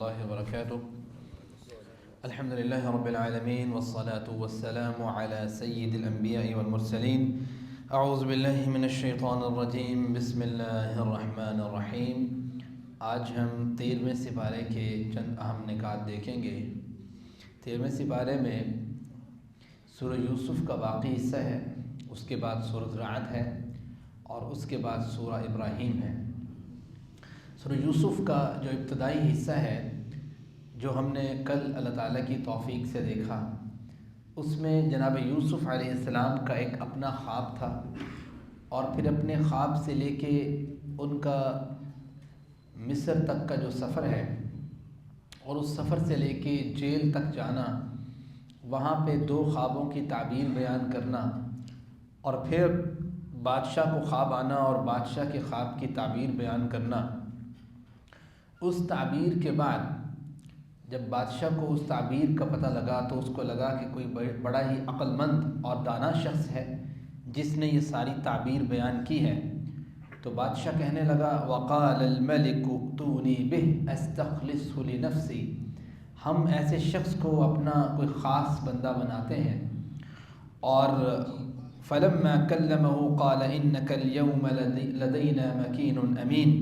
الله وبركاته. الحمد لله رب العالمين والصلاة والسلام على سيد الأنبياء والمرسلين. اعوذ باللہ من الشیطان الرجیم. بسم اللہ الرحمن الرحیم. آج ہم 13ویں سپارے کے چند اہم نکات دیکھیں گے. 13ویں سپارے میں سورہ یوسف کا باقی حصہ ہے، اس کے بعد سورہ رعد ہے اور اس کے بعد سورہ ابراہیم ہے. سورہ یوسف کا جو ابتدائی حصہ ہے، جو ہم نے کل اللہ تعالیٰ کی توفیق سے دیکھا، اس میں جناب یوسف علیہ السلام کا ایک اپنا خواب تھا، اور پھر اپنے خواب سے لے کے ان کا مصر تک کا جو سفر ہے، اور اس سفر سے لے کے جیل تک جانا، وہاں پہ 2 خوابوں کی تعبیر بیان کرنا، اور پھر بادشاہ کو خواب آنا اور بادشاہ کے خواب کی تعبیر بیان کرنا. اس تعبیر کے بعد جب بادشاہ کو اس تعبیر کا پتہ لگا تو اس کو لگا کہ کوئی بڑا ہی عقل مند اور دانا شخص ہے جس نے یہ ساری تعبیر بیان کی ہے. تو بادشاہ کہنے لگا وقال الملک ائتونی بہ استخلصہ لنفسی. ہم ایسے شخص کو اپنا کوئی خاص بندہ بناتے ہیں. اور فلما کلمہ قال انک اليوم لدینا مکین امین.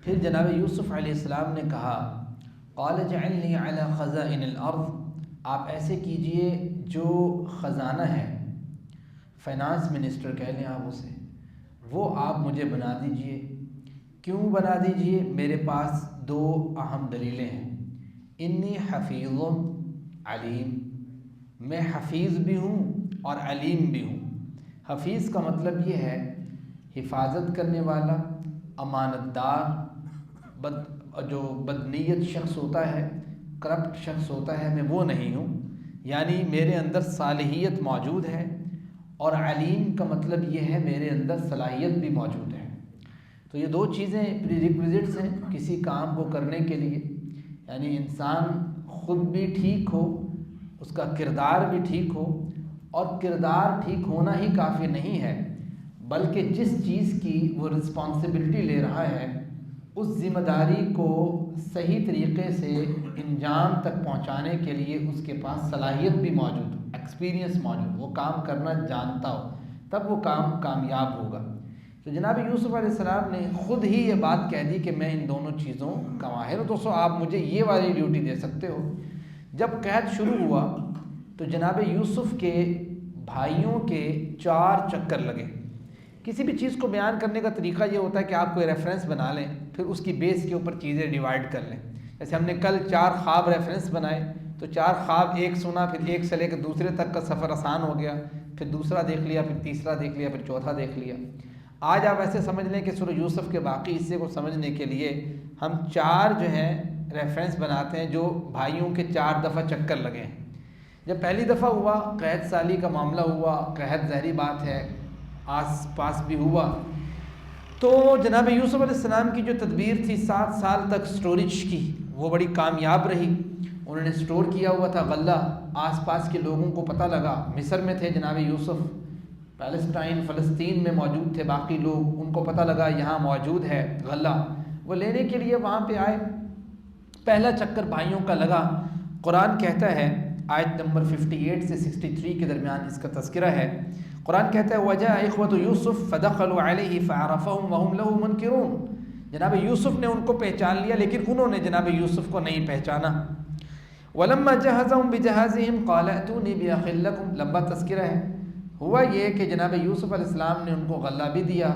پھر جناب یوسف علیہ السلام نے کہا قال اجعلنی علی خزائن الارض. آپ ایسے کیجئے جو خزانہ ہے، فائنانس منسٹر کہہ لیں آپ اسے، وہ آپ مجھے بنا دیجئے. کیوں بنا دیجئے؟ میرے پاس 2 اہم دلیلیں ہیں. انی حفیظ علیم. میں حفیظ بھی ہوں اور علیم بھی ہوں. حفیظ کا مطلب یہ ہے حفاظت کرنے والا، امانت دار. جو بدنیت شخص ہوتا ہے، کرپٹ شخص ہوتا ہے، میں وہ نہیں ہوں. یعنی میرے اندر صالحیت موجود ہے. اور علیم کا مطلب یہ ہے میرے اندر صلاحیت بھی موجود ہے. تو یہ 2 چیزیں پری ریکویزٹس ہیں کسی کام کو کرنے کے لیے. یعنی انسان خود بھی ٹھیک ہو، اس کا کردار بھی ٹھیک ہو. اور کردار ٹھیک ہونا ہی کافی نہیں ہے، بلکہ جس چیز کی وہ رسپانسبلٹی لے رہا ہے اس ذمہ داری کو صحیح طریقے سے انجام تک پہنچانے کے لیے اس کے پاس صلاحیت بھی موجود ہو، ایکسپیرینس موجود، وہ کام کرنا جانتا ہو، تب وہ کام کامیاب ہوگا. تو جناب یوسف علیہ السلام نے خود ہی یہ بات کہہ دی کہ میں ان دونوں چیزوں کا ماہر ہوں. تو آپ مجھے یہ والی ڈیوٹی دے سکتے ہو. جب قید شروع ہوا تو جناب یوسف کے بھائیوں کے 4 چکر لگے. کسی بھی چیز کو بیان کرنے کا طریقہ یہ ہوتا ہے کہ آپ کوئی ریفرنس بنا لیں، پھر اس کی بیس کے اوپر چیزیں ڈیوائیڈ کر لیں. جیسے ہم نے کل 4 خواب ریفرنس بنائے، تو 4 خواب ایک سنا، پھر ایک سے لے کے دوسرے تک کا سفر آسان ہو گیا. پھر دوسرا دیکھ لیا، پھر تیسرا دیکھ لیا، پھر چوتھا دیکھ لیا. آج آپ ایسے سمجھ لیں کہ سورہ یوسف کے باقی حصے کو سمجھنے کے لیے ہم 4 جو ہیں ریفرنس بناتے ہیں جو بھائیوں کے 4 دفعہ چکر لگے ہیں. جب پہلی دفعہ ہوا، قید سالی کا معاملہ ہوا، قحط ظاہری بات ہے آس پاس بھی ہوا، تو جناب یوسف علیہ السلام کی جو تدبیر تھی 7 سال تک سٹوریج کی، وہ بڑی کامیاب رہی. انہوں نے سٹور کیا ہوا تھا غلہ. آس پاس کے لوگوں کو پتہ لگا، مصر میں تھے جناب یوسف، پیلسٹائن فلسطین میں موجود تھے باقی لوگ، ان کو پتہ لگا یہاں موجود ہے غلہ. وہ لینے کے لیے وہاں پہ آئے. پہلا چکر بھائیوں کا لگا. قرآن کہتا ہے آیت نمبر 58 سے 63 کے درمیان اس کا تذکرہ ہے. قرآن کہتا ہے وَجَاءَ إِخْوَةُ يُوسُفَ فَدَخَلُوا عَلَيْهِ فَعَرَفَهُمْ وَهُمْ لَهُ مُنْكِرُونَ. جناب یوسف نے ان کو پہچان لیا، لیکن انہوں نے جناب یوسف کو نہیں پہچانا. وَلَمَّا جَهَزَهُمْ بِجَهَازِهِمْ قَالَ ائْتُونِي بِأَخٍ لَكُمْ. لمبا تذکرہ ہے. ہوا یہ کہ جناب یوسف علیہ السلام نے ان کو غلہ بھی دیا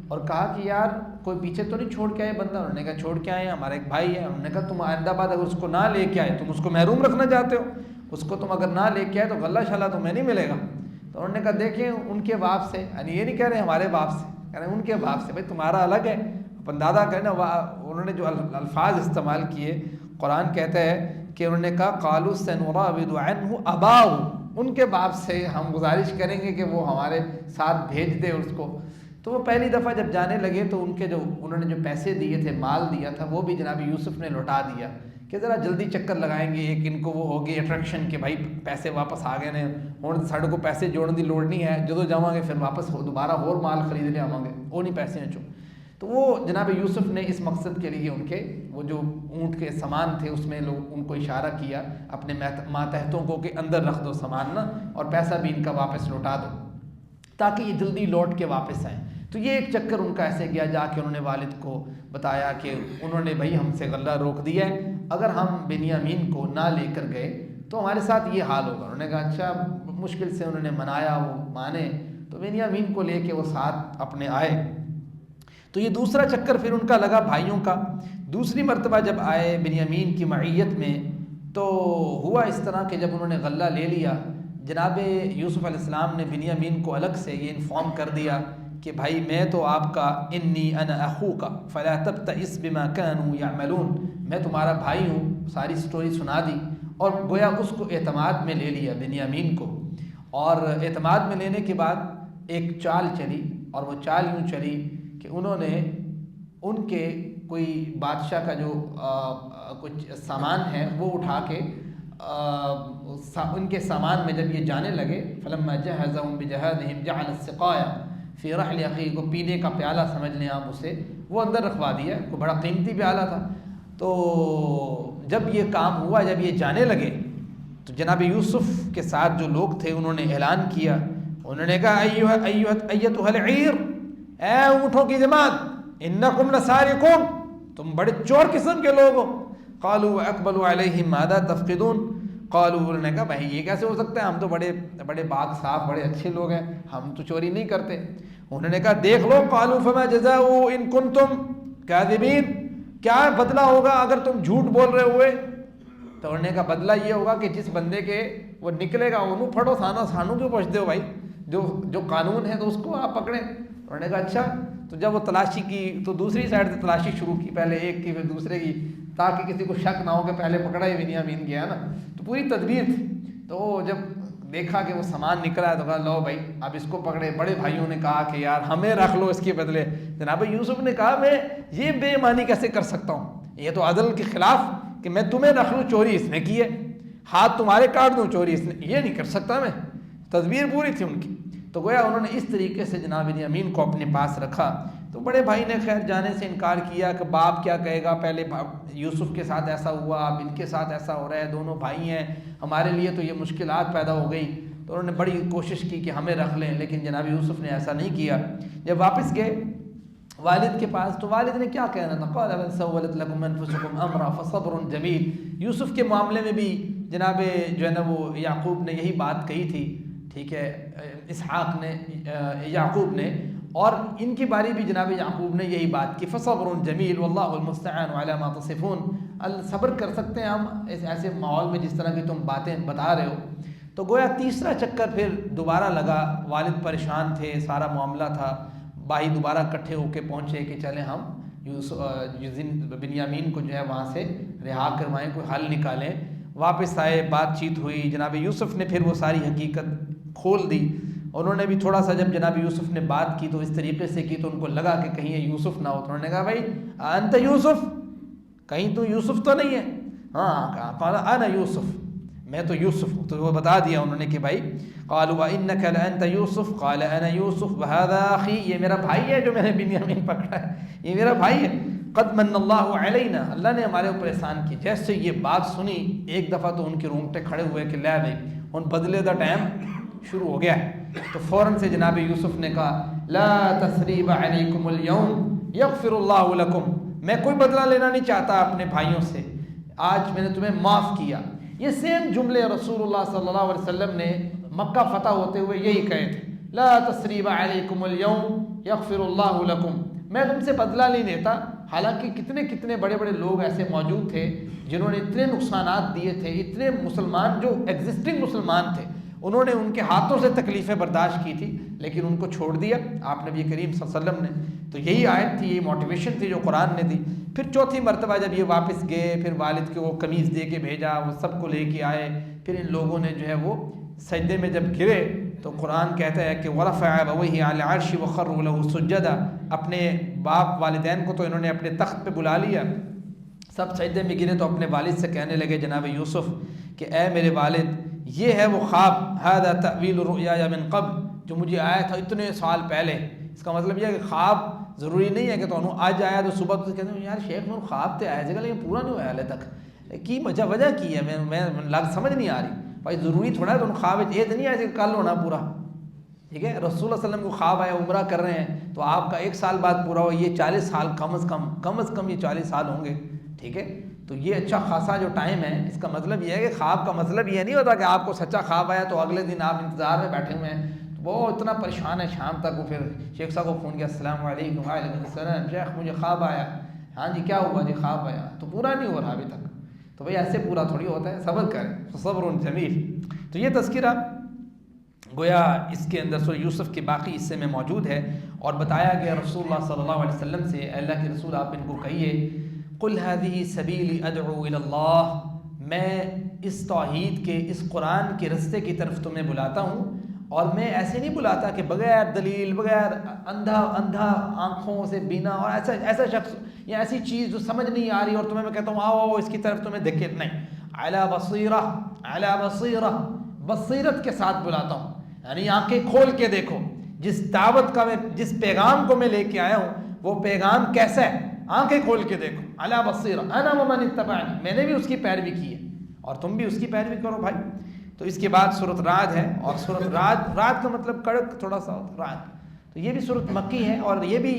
اور کہا کہ یار کوئی پیچھے تو نہیں چھوڑ کے آئے بندہ. انہوں نے کہا چھوڑ کے آئے ہیں، ہمارا ایک بھائی ہے. انہوں نے کہا تم آئندہ بعد اگر اس کو نہ لے کے آئے، تم اس کو محروم رکھنا چاہتے ہو، اس کو تم اگر نہ لے کے آئے تو غلہ شلہ تمہیں نہیں ملے گا. تو انہوں نے کہا دیکھیں ان کے باپ سے، یعنی یہ نہیں کہہ رہے ہمارے باپ سے، کہہ رہے ہیں ان کے باپ سے. بھائی تمہارا الگ ہے، اپن دادا کہنا. انہوں نے جو الفاظ استعمال کیے، قرآن کہتا ہے کہ انہوں نے کہا قالوا سنراود عنہ اباہ. ان کے باپ سے ہم گزارش کریں گے کہ وہ ہمارے ساتھ بھیج دے اس کو. تو وہ پہلی دفعہ جب جانے لگے تو ان کے جو انہوں نے جو پیسے دیے تھے، مال دیا تھا، وہ بھی جناب یوسف نے لوٹا دیا کہ ذرا جلدی چکر لگائیں گے. ایک ان کو وہ ہوگی اٹریکشن کہ بھائی پیسے واپس آ گئے نے، ہوں ساڑھے کو پیسے جوڑنے کی لوڑ نہیں ہے، جدو جاواں گے پھر واپس دوبارہ اور مال خرید لے آواں گے، وہ نہیں پیسے چوں. تو وہ جناب یوسف نے اس مقصد کے لیے ان کے وہ جو اونٹ کے سامان تھے اس میں لوگ ان کو اشارہ کیا اپنے ماتحتوں کو کہ اندر رکھ دو سامان نا، اور پیسہ بھی ان کا واپس لوٹا دو تاکہ یہ جلدی لوٹ کے واپس آئیں۔ تو یہ ایک چکر ان کا ایسے گیا، جا کے انہوں نے والد کو بتایا کہ انہوں نے بھائی ہم سے غلہ روک دیا ہے، اگر ہم بنیامین کو نہ لے کر گئے تو ہمارے ساتھ یہ حال ہوگا۔ انہوں نے کہا اچھا، مشکل سے انہوں نے منایا، وہ مانے تو بنیامین کو لے کے وہ ساتھ اپنے آئے۔ تو یہ دوسرا چکر پھر ان کا لگا بھائیوں کا۔ دوسری مرتبہ جب آئے بنیامین کی معیت میں تو ہوا اس طرح کہ جب انہوں نے غلہ لے لیا، جناب یوسف علیہ السلام نے بنیامین کو الگ سے یہ انفارم کر دیا کہ بھائی میں تو آپ کا انی انا اخوک فلا تبتئس بما كانوا يعملون، میں تمہارا بھائی ہوں، ساری سٹوری سنا دی، اور گویا اس کو اعتماد میں لے لیا بنیامین کو۔ اور اعتماد میں لینے کے بعد ایک چال چلی، اور وہ چال یوں چلی کہ انہوں نے ان کے کوئی بادشاہ کا جو کچھ سامان ہے وہ اٹھا کے ان کے سامان میں جب یہ جانے لگے، فلما جہزهم بجہازهم جعل السقايا فی رحل اخیہ، کو پینے کا پیالہ سمجھ لیں آپ اسے، وہ اندر رکھوا دیا، کوئی بڑا قیمتی پیالہ تھا۔ تو جب یہ کام ہوا، جب یہ جانے لگے تو جناب یوسف کے ساتھ جو لوگ تھے انہوں نے اعلان کیا، انہوں نے کہا ایتھا العیر، اے اونٹوں کی جماعت، انکم لسارقون، تم بڑے چور قسم کے لوگ ہو۔ قالوا واقبلوا علیہم ماذا تفقدون، قالوا، انہوں نے کہا بھائی یہ کیسے ہو سکتا ہے، ہم تو بڑے باغ صاف بڑے اچھے لوگ ہیں، ہم تو چوری نہیں کرتے۔ انہوں نے کہا دیکھ لو، قالوا فما جزاؤ ان کنتم کاذبین، کیا بدلہ ہوگا اگر تم جھوٹ بول رہے ہوئے؟ تو انہوں نے کہا بدلہ یہ ہوگا کہ جس بندے کے وہ نکلے گا انہوں پھڑو، سانو کیوں پوچھتے ہو بھائی، جو قانون ہے تو اس کو آپ پکڑیں۔ انہوں نے کہا اچھا۔ تو جب وہ تلاشی کی تو دوسری سائڈ سے تلاشی شروع کی، پہلے ایک کی پھر دوسرے کی، تاکہ کسی کو شک نہ ہو کہ پہلے پکڑا ہی بنیامین گیا نا، تو پوری تدبیر تھی۔ تو جب دیکھا کہ وہ سامان نکلا ہے تو کہا لو بھائی اب اس کو پکڑے۔ بڑے بھائیوں نے کہا کہ یار ہمیں رکھ لو اس کے بدلے۔ جناب یوسف نے کہا میں یہ بے ایمانی کیسے کر سکتا ہوں، یہ تو عدل کے خلاف کہ میں تمہیں رکھ لوں، چوری اس نے کی ہے، ہاتھ تمہارے کاٹ دوں، چوری اس نے، یہ نہیں کر سکتا میں۔ تدبیر پوری تھی ان کی۔ تو گویا انہوں نے اس طریقے سے جناب بنیامین کو اپنے پاس رکھا۔ تو بڑے بھائی نے خیر جانے سے انکار کیا کہ باپ کیا کہے گا، پہلے یوسف کے ساتھ ایسا ہوا، اب ان کے ساتھ ایسا ہو رہا ہے، دونوں بھائی ہیں، ہمارے لیے تو یہ مشکلات پیدا ہو گئی۔ تو انہوں نے بڑی کوشش کی کہ ہمیں رکھ لیں، لیکن جناب یوسف نے ایسا نہیں کیا۔ جب واپس گئے والد کے پاس تو والد نے کیا کہنا تھا، قال بل سولت لكم انفسكم امرا فصبر جمیل۔ یوسف کے معاملے میں بھی جناب جو ہے نا وہ یعقوب نے یہی بات کہی تھی، ٹھیک ہے، اسحاق نے، یعقوب نے، اور ان کی باری بھی جناب یعقوب نے یہی بات کی، فصبر جمیل واللہ المستعان علی ما تصفون، صبر کر سکتے ہیں ہم ایسے ماحول میں جس طرح کی تم باتیں بتا رہے ہو۔ تو گویا تیسرا چکر پھر دوبارہ لگا، والد پریشان تھے، سارا معاملہ تھا، بھائی دوبارہ اکٹھے ہو کے پہنچے کہ چلیں ہم بنیامین کو جو ہے وہاں سے رہا کروائیں، کوئی حل نکالیں۔ واپس آئے، بات چیت ہوئی، جناب یوسف نے پھر وہ ساری حقیقت کھول دی۔ انہوں نے بھی تھوڑا سا جب جناب یوسف نے بات کی تو اس طریقے سے کی تو ان کو لگا کہ کہیں یہ یوسف نہ ہو۔ تو انہوں نے کہا بھائی انت یوسف، کہیں تو یوسف تو نہیں ہے؟ ہاں کہا قال انا یوسف، میں تو یوسف ہوں۔ تو وہ بتا دیا انہوں نے کہ بھائی قالوا انک لانت یوسف قال انا یوسف وهذا اخی، یہ میرا بھائی ہے جو میں نے بنیامین پکڑا ہے، یہ میرا بھائی ہے۔ قد من اللہ علینا، اللہ نے ہمارے اوپر احسان کی۔ جیسے یہ بات سنی ایک دفعہ تو ان کے رونگٹے کھڑے ہوئے کہ لے بھائی ان بدلے دا ٹائم شروع ہو گیا ہے۔ تو فوراً سے جناب یوسف نے کہا لا تثریب علیکم اليوم یغفر اللہ لکم، میں کوئی بدلہ لینا نہیں چاہتا اپنے بھائیوں سے، آج میں نے تمہیں معاف کیا۔ یہ سیم جملے رسول اللہ صلی اللہ علیہ وسلم نے مکہ فتح ہوتے ہوئے یہی کہے تھے، لا تثریب علیکم اليوم یغفر اللہ لکم، میں تم سے بدلہ نہیں لیتا۔ حالانکہ کتنے بڑے بڑے لوگ ایسے موجود تھے جنہوں نے اتنے نقصانات دیے تھے، اتنے مسلمان جو ایگزسٹنگ مسلمان تھے انہوں نے ان کے ہاتھوں سے تکلیفیں برداشت کی تھی، لیکن ان کو چھوڑ دیا آپ نبی کریم صلی اللہ علیہ وسلم نے۔ تو یہی آیت تھی، یہ موٹیویشن تھی جو قرآن نے دی۔ پھر چوتھی مرتبہ جب یہ واپس گئے، پھر والد کے وہ قمیض دے کے بھیجا، وہ سب کو لے کے آئے، پھر ان لوگوں نے جو ہے وہ سجدے میں جب گرے تو قرآن کہتا ہے کہ ورفع ابویہ علی العرش وخروا له سجدا، اپنے باپ والدین کو تو انہوں نے اپنے تخت پہ بلا لیا، سب سجدے میں گرے تو اپنے والد سے کہنے لگے جناب یوسف کہ اے میرے والد، یہ ہے وہ خواب، ھذا تأویل رؤیایا من قبل، جو مجھے آیا تھا اتنے سال پہلے۔ اس کا مطلب یہ ہے کہ خواب ضروری نہیں ہے کہ تو آج آیا تو صبح تو کہتے ہیں یار شیخ میں خواب تے آیا جگہ لیکن پورا نہیں ہوا ہلے تک کی وجہ کی ہے میں لگ سمجھ نہیں آ رہی بھائی ضروری تھوڑا ہے تو خواب یہ تو نہیں آیا کہ کل ہونا پورا ٹھیک ہے رسول اللہ صلی اللہ علیہ وسلم کو خواب آیا عمرہ کر رہے ہیں تو آپ کا 1 سال بعد پورا ہو یہ 40 سال کم از کم یہ 40 سال ہوں گے ٹھیک ہے تو یہ اچھا خاصا جو ٹائم ہے اس کا مطلب یہ ہے کہ خواب کا مطلب یہ نہیں ہوتا کہ آپ کو سچا خواب آیا تو اگلے دن آپ انتظار میں بیٹھے ہوئے ہیں وہ اتنا پریشان ہے شام تک وہ پھر شیخ صاحب کو فون کیا السلام علیکم وعلیکم السلام شیخ مجھے خواب آیا ہاں جی کیا ہوا جی خواب آیا تو پورا نہیں ہو رہا ابھی تک تو بھائی ایسے پورا تھوڑی ہوتا ہے صبر کریں صبر جمیل تو یہ تذکرہ گویا اس کے اندر سورہ یوسف کے باقی حصے میں موجود ہے اور بتایا گیا رسول اللہ صلی اللہ علیہ وسلم سے اللہ کے رسول آپ ان کو کہیے قل هذه سبیلی ادعو الی اللہ میں اس توحید کے اس قرآن کے رستے کی طرف تمہیں بلاتا ہوں اور میں ایسے نہیں بلاتا کہ بغیر دلیل بغیر اندھا آنکھوں سے بینا اور ایسا شخص یا ایسی چیز جو سمجھ نہیں آ رہی اور تمہیں میں کہتا ہوں آؤ اس کی طرف تمہیں دیکھے نہیں علی بصیرہ بصیرت کے ساتھ بلاتا ہوں یعنی آنکھیں کھول کے دیکھو جس دعوت کا میں جس پیغام کو میں لے کے آیا ہوں وہ پیغام کیسا ہے آنکھیں کھول کے دیکھو علی بصیرہ انا ومن اتبعنی میں نے بھی اس کی پیروی کی ہے اور تم بھی اس کی پیروی کرو بھائی تو اس کے بعد سورۃ رعد ہے اور سورۃ رعد کا مطلب کڑک تھوڑا سا رعد تو یہ بھی سورۃ مکی ہے اور یہ بھی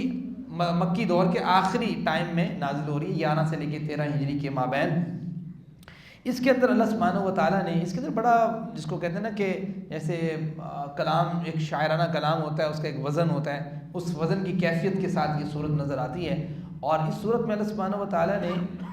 مکی دور کے آخری ٹائم میں نازل ہو رہی ہے 11 سے لے کے 13 ہجری کے مابین اس کے اندر اللہ سبحانہ و تعالیٰ نے اس کے اندر بڑا جس کو کہتے ہیں نا کہ جیسے کلام ایک شاعرانہ کلام ہوتا ہے اس کا ایک وزن ہوتا ہے اس وزن کی کیفیت کے ساتھ یہ صورت نظر آتی ہے اور اس صورت میں اللہ سبحانہ و تعالیٰ نے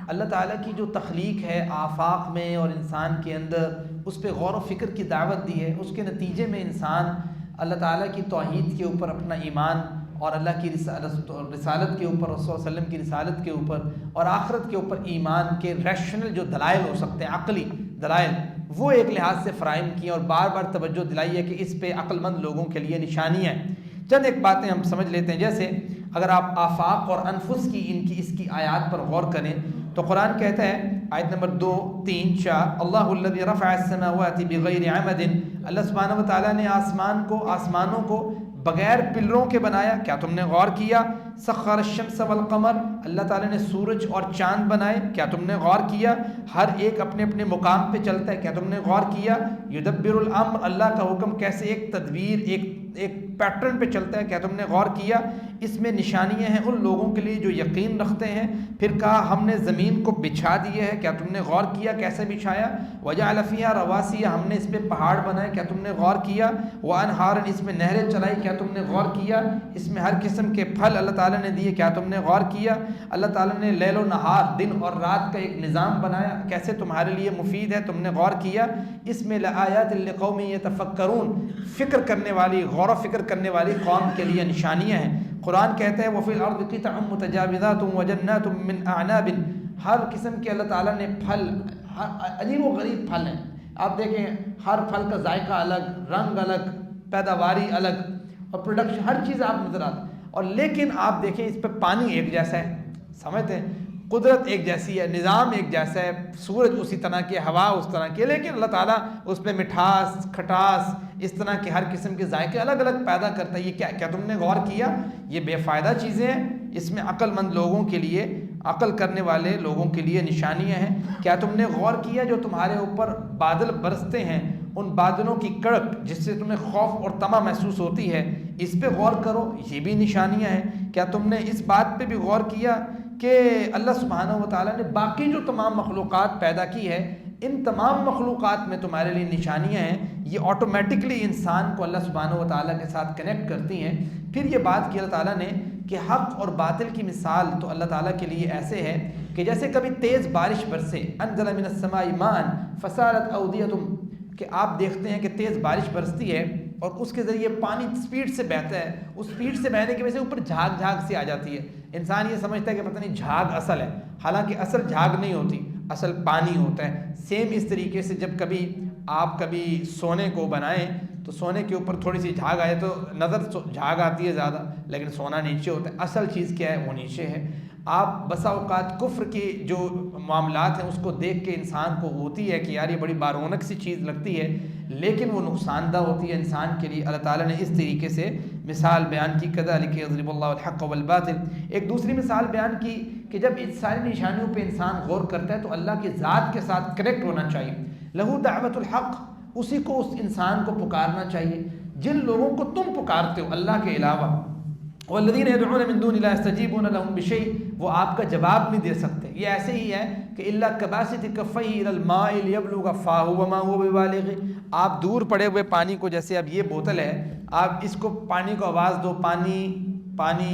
اللہ تعالیٰ کی جو تخلیق ہے آفاق میں اور انسان کے اندر اس پہ غور و فکر کی دعوت دی ہے اس کے نتیجے میں انسان اللہ تعالیٰ کی توحید کے اوپر اپنا ایمان اور اللہ کی رسالت کے اوپر رسول اللہ علیہ وسلم کی رسالت کے اوپر اور آخرت کے اوپر ایمان کے ریشنل جو دلائل ہو سکتے ہیں عقلی دلائل وہ ایک لحاظ سے فراہم کیے اور بار بار توجہ دلائی ہے کہ اس پہ عقل مند لوگوں کے لیے نشانیاں ہیں چند ایک باتیں ہم سمجھ لیتے ہیں جیسے اگر آپ آفاق اور انفس کی اس کی آیات پر غور کریں تو قرآن کہتا ہے آیت نمبر 2 3 4 اللہ الذی رفع السماوات بغیر عمد اللہ سبحانہ و تعالیٰ نے آسمانوں کو بغیر پلروں کے بنایا کیا تم نے غور کیا سخر الشمس والقمر اللہ تعالیٰ نے سورج اور چاند بنائے کیا تم نے غور کیا ہر ایک اپنے اپنے مقام پہ چلتا ہے کیا تم نے غور کیا یدبر الامر اللہ کا حکم کیسے ایک تدبیر ایک پیٹرن پہ چلتا ہے کیا تم نے غور کیا اس میں نشانیاں ہیں ان لوگوں کے لیے جو یقین رکھتے ہیں پھر کہا ہم نے زمین کو بچھا دیے ہے کیا تم نے غور کیا کیسے بچھایا وجعل فیہا رواسی ہم نے اس پہ پہاڑ بنائے کیا تم نے غور کیا وانہارا اس میں نہریں چلائی کیا تم نے غور کیا اس میں ہر قسم کے پھل اللہ تعالیٰ نے دیے کیا تم نے غور کیا اللہ تعالیٰ نے لیل و نہار دن اور رات کا ایک نظام بنایا کیسے تمہارے لیے مفید ہے تم نے غور کیا اس میں لآیات لقوم یتفکرون فکر کرنے والی غور و فکر کرنے والی قوم کے لیے نشانیاں ہیں قرآن کہتا ہے وفی الارض قطع متجاوزات وجنات من اعناب ہر قسم کے اللہ تعالیٰ نے پھل عجیب و غریب پھل ہیں آپ دیکھیں ہر پھل کا ذائقہ الگ رنگ الگ پیداواری الگ اور پروڈکشن ہر چیز آپ نظر آتا اور لیکن آپ دیکھیں اس پہ پانی ایک جیسا ہے سمجھتے ہیں قدرت ایک جیسی ہے نظام ایک جیسا ہے سورج اسی طرح کی ہوا اس طرح کی لیکن اللہ تعالیٰ اس پہ مٹھاس کھٹاس اس طرح کے ہر قسم کے ذائقے الگ الگ پیدا کرتا ہے یہ کیا تم نے غور کیا یہ بے فائدہ چیزیں ہیں اس میں عقل مند لوگوں کے لیے عقل کرنے والے لوگوں کے لیے نشانیاں ہیں کیا تم نے غور کیا جو تمہارے اوپر بادل برستے ہیں ان بادلوں کی کڑک جس سے تمہیں خوف اور طمع محسوس ہوتی ہے اس پہ غور کرو یہ بھی نشانیاں ہیں کیا تم نے اس بات پہ بھی غور کیا کہ اللہ سبحانہ و تعالیٰ نے باقی جو تمام مخلوقات پیدا کی ہے ان تمام مخلوقات میں تمہارے لیے نشانیاں ہیں یہ آٹومیٹکلی انسان کو اللہ سبحانہ و تعالیٰ کے ساتھ کنیکٹ کرتی ہیں پھر یہ بات کی اللہ تعالیٰ نے کہ حق اور باطل کی مثال تو اللہ تعالیٰ کے لیے ایسے ہے کہ جیسے کبھی تیز بارش برسے انزل من السماء ماء فسالت اودیۃ کہ آپ دیکھتے ہیں کہ تیز بارش برستی ہے اور اس کے ذریعے پانی سپیڈ سے بہتا ہے اس سپیڈ سے بہنے کی وجہ سے اوپر جھاگ سی آ جاتی ہے انسان یہ سمجھتا ہے کہ پتہ نہیں جھاگ اصل ہے حالانکہ اصل جھاگ نہیں ہوتی اصل پانی ہوتا ہے سیم اس طریقے سے جب آپ کبھی سونے کو بنائیں تو سونے کے اوپر تھوڑی سی جھاگ آئے تو نظر جھاگ آتی ہے زیادہ لیکن سونا نیچے ہوتا ہے اصل چیز کیا ہے وہ نیچے ہے آپ بسا اوقات کفر کے جو معاملات ہیں اس کو دیکھ کے انسان کو ہوتی ہے کہ یار یہ بڑی بارونق سی چیز لگتی ہے لیکن وہ نقصان دہ ہوتی ہے انسان کے لیے اللہ تعالیٰ نے اس طریقے سے مثال بیان کی کذالک یضرب اللہ الحق والباطل. ایک دوسری مثال بیان کی کہ جب ان ساری نشانیوں پہ انسان غور کرتا ہے تو اللہ کی ذات کے ساتھ کنیکٹ ہونا چاہیے. لہو دعوت الحق، اسی کو اس انسان کو پکارنا چاہیے جن لوگوں کو تم پکارتے ہو اللہ کے علاوہ. والذین یدعون من دون لا یستجیبون لهم بشیء، وہ آپ کا جواب نہیں دے سکتے. یہ ایسے ہی ہے کہ الا کباسط کفیہ الی الماء لیبلغ فاہ وما هو ببالغ. آپ دور پڑے ہوئے پانی کو، جیسے اب یہ بوتل ہے، آپ اس کو پانی کو آواز دو پانی پانی،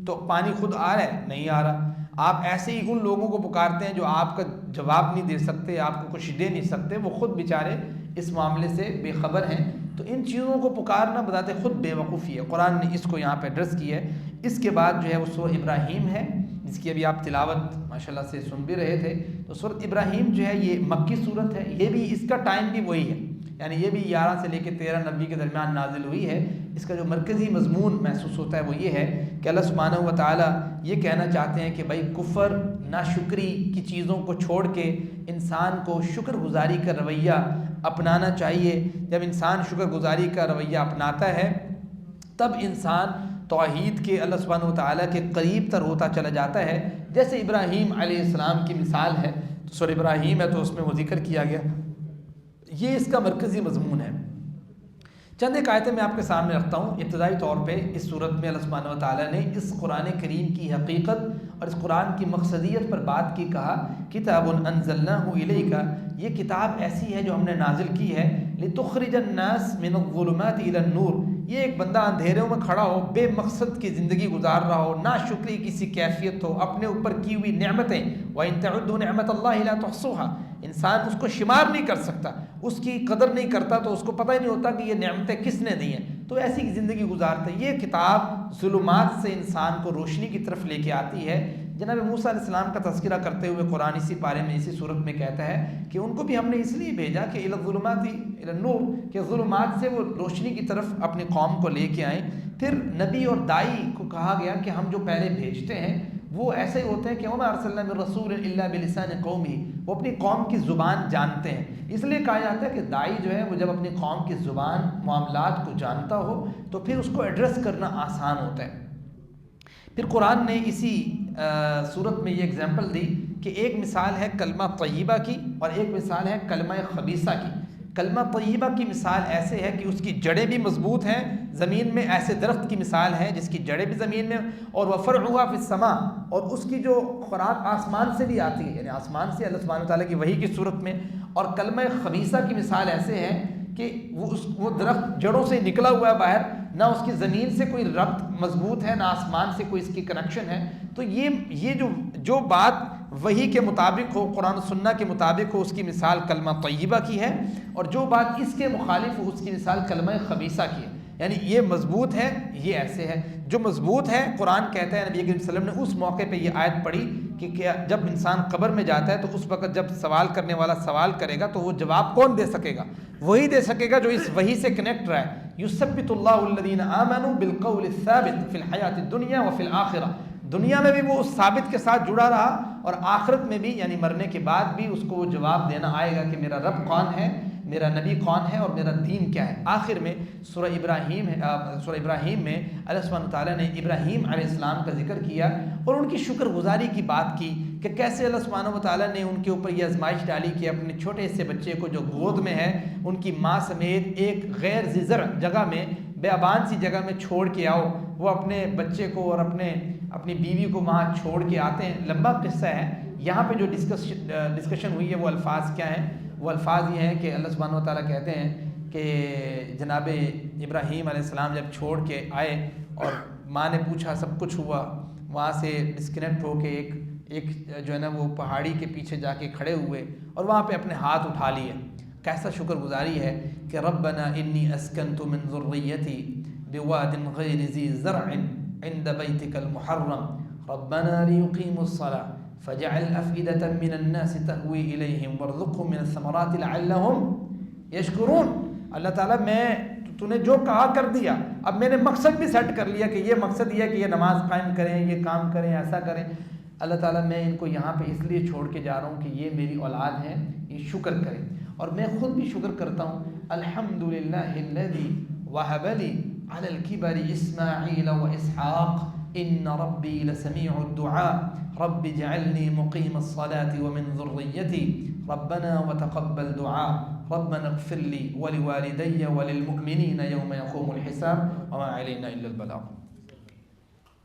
تو پانی خود آ رہا ہے؟ نہیں آ رہا. آپ ایسے ہی ان لوگوں کو پکارتے ہیں جو آپ کا جواب نہیں دے سکتے، آپ کو کچھ دے نہیں سکتے، وہ خود بیچارے اس معاملے سے بے خبر ہیں. تو ان چیزوں کو پکارنا بذات خود بے وقوفی ہے. قرآن نے اس کو یہاں پہ ایڈریس کی ہے. اس کے بعد جو ہے وہ سورہ ابراہیم ہے، جس کی ابھی آپ تلاوت ماشاءاللہ سے سن بھی رہے تھے. تو سورہ ابراہیم جو ہے یہ مکی صورت ہے. یہ بھی اس کا ٹائم بھی وہی ہے، یعنی یہ بھی 11 سے لے کے 13 نبی کے درمیان نازل ہوئی ہے. اس کا جو مرکزی مضمون محسوس ہوتا ہے وہ یہ ہے کہ اللہ سبحانہ و تعالیٰ یہ کہنا چاہتے ہیں کہ بھائی کفر، ناشکری کی چیزوں کو چھوڑ کے انسان کو شکر گزاری کا رویہ اپنانا چاہیے. جب انسان شکر گزاری کا رویہ اپناتا ہے تب انسان توحید کے اللہ سبحانہ و تعالیٰ کے قریب تر ہوتا چلا جاتا ہے. جیسے ابراہیم علیہ السلام کی مثال ہے، تو سورہ ابراہیم ہے تو اس میں وہ ذکر کیا گیا. یہ اس کا مرکزی مضمون ہے. چند ایک آیتیں میں آپ کے سامنے رکھتا ہوں. ابتدائی طور پہ اس صورت میں اللہ سبحانہ و تعالیٰ نے اس قرآن کریم کی حقیقت اور اس قرآن کی مقصدیت پر بات کی. کہا کتاب انزلناہ الیک، یہ کتاب ایسی ہے جو ہم نے نازل کی ہے، لتخرج الناس من الظلمات الی النور. یہ ایک بندہ اندھیروں میں کھڑا ہو، بے مقصد کی زندگی گزار رہا ہو، ناشکری کسی کیفیت ہو، اپنے اوپر کی ہوئی نعمتیں، وَإِن تَعُدُّوا نِعْمَةَ اللَّهِ لَا تُحْصُوهَا، انسان اس کو شمار نہیں کر سکتا، اس کی قدر نہیں کرتا، تو اس کو پتہ ہی نہیں ہوتا کہ یہ نعمتیں کس نے دی ہیں. تو ایسی زندگی گزارتا ہے. یہ کتاب ظلمات سے انسان کو روشنی کی طرف لے کے آتی ہے. جناب موسیٰ علیہ السلام کا تذکرہ کرتے ہوئے قرآن اسی پارے میں اسی صورت میں کہتا ہے کہ ان کو بھی ہم نے اس لیے بھیجا کہ الی الظلمات الی النور، کہ ظلمات سے وہ روشنی کی طرف اپنی قوم کو لے کے آئیں. پھر نبی اور دائی کو کہا گیا کہ ہم جو پہلے بھیجتے ہیں وہ ایسے ہوتے ہیں کہ وما ارسلنا من رسول الا بلسان قومہ، وہ اپنی قوم کی زبان جانتے ہیں. اس لیے کہا جاتا ہے کہ دائی جو ہے وہ جب اپنی قوم کی زبان معاملات کو جانتا ہو تو پھر اس کو ایڈریس کرنا آسان ہوتا ہے. پھر قرآن نے اسی صورت میں یہ اگزامپل دی کہ ایک مثال ہے کلمہ طیبہ کی اور ایک مثال ہے کلمہ خبیثہ کی. کلمہ طیبہ کی مثال ایسے ہے کہ اس کی جڑیں بھی مضبوط ہیں زمین میں، ایسے درخت کی مثال ہے جس کی جڑیں بھی زمین میں، اور وفرعها فی السماء، اور اس کی جو خوراک آسمان سے بھی آتی ہے، یعنی آسمان سے اللہ سبحانہ وتعالیٰ کی وحی کی صورت میں. اور کلمہ خبیثہ کی مثال ایسے ہے کہ وہ درخت جڑوں سے نکلا ہوا ہے باہر، نہ اس کی زمین سے کوئی ربط مضبوط ہے، نہ آسمان سے کوئی اس کی کنیکشن ہے. تو یہ جو بات وحی کے مطابق ہو، قرآن و سنہ کے مطابق ہو، اس کی مثال کلمہ طیبہ کی ہے، اور جو بات اس کے مخالف ہو اس کی مثال کلمہ خبیثہ کی ہے. یعنی یہ مضبوط ہے، یہ ایسے ہے. جو مضبوط ہے قرآن کہتا ہے، نبی کریم صلی اللہ علیہ وسلم نے اس موقع پہ یہ آیت پڑھی کہ کیا جب انسان قبر میں جاتا ہے تو اس وقت جب سوال کرنے والا سوال کرے گا تو وہ جواب کون دے سکے گا؟ وہی دے سکے گا جو اس وحی سے کنیکٹ رہا ہے. یثبت اللہ الذین آمنوا بالقول الثابت فی الحیاۃ الدنیا وفی الآخرہ. دنیا میں بھی وہ اس ثابت کے ساتھ جڑا رہا اور آخرت میں بھی، یعنی مرنے کے بعد بھی اس کو وہ جواب دینا آئے گا کہ میرا رب کون ہے، میرا نبی کون ہے اور میرا دین کیا ہے. آخر میں سورہ ابراہیم میں اللہ سبحانہ وتعالیٰ نے ابراہیم علیہ السلام کا ذکر کیا اور ان کی شکر گزاری کی بات کی کہ کیسے اللہ سبحانہ وتعالیٰ نے ان کے اوپر یہ آزمائش ڈالی کہ اپنے چھوٹے سے بچے کو جو گود میں ہے ان کی ماں سمیت ایک غیر ذی زرع جگہ میں، بیابان سی جگہ میں چھوڑ کے آؤ. وہ اپنے بچے کو اور اپنی بیوی کو وہاں چھوڑ کے آتے ہیں. لمبا قصہ ہے. یہاں پہ جو ڈسکشن ہوئی ہے وہ الفاظ کیا ہیں؟ وہ الفاظ یہ ہیں کہ اللہ سبحانہ و تعالیٰ کہتے ہیں کہ جناب ابراہیم علیہ السلام جب چھوڑ کے آئے اور ماں نے پوچھا، سب کچھ ہوا، وہاں سے ڈسکنیکٹ ہو کے ایک جو ہے نا وہ پہاڑی کے پیچھے جا کے کھڑے ہوئے اور وہاں پہ اپنے ہاتھ اٹھا لیے. کیسا شکر گزاری ہے کہ ربنا انی اسکنت من ذریتی بواد غیر ذی زرع عند بیتک المحرم ربنا لیقیموا الصلاة فجعل افئدة من الناس تهوی الیہم وارزقهم من الثمرات لعلهم یشکرون. اللہ تعالیٰ تو نے جو کہا کر دیا، اب میں نے مقصد بھی سیٹ کر لیا کہ یہ مقصد یہ ہے کہ یہ نماز قائم کریں، یہ کام کریں، ایسا کریں. اللہ تعالیٰ میں ان کو یہاں پہ اس لیے چھوڑ کے جا رہا ہوں کہ یہ میری اولاد ہیں، یہ شکر کریں. اور میں خود بھی شکر کرتا ہوں، الحمدللہ الذی وہب لی على الكبر إسماعيل وإسحاق إن ربي لسميع الدعاء رب اجعلني مقيم الصلاة ومن ذريتي ربنا وتقبل دعاء ربنا اغفر لي ولوالدي وللمؤمنين يوم يقوم الحساب وما علينا إلا البلاغ.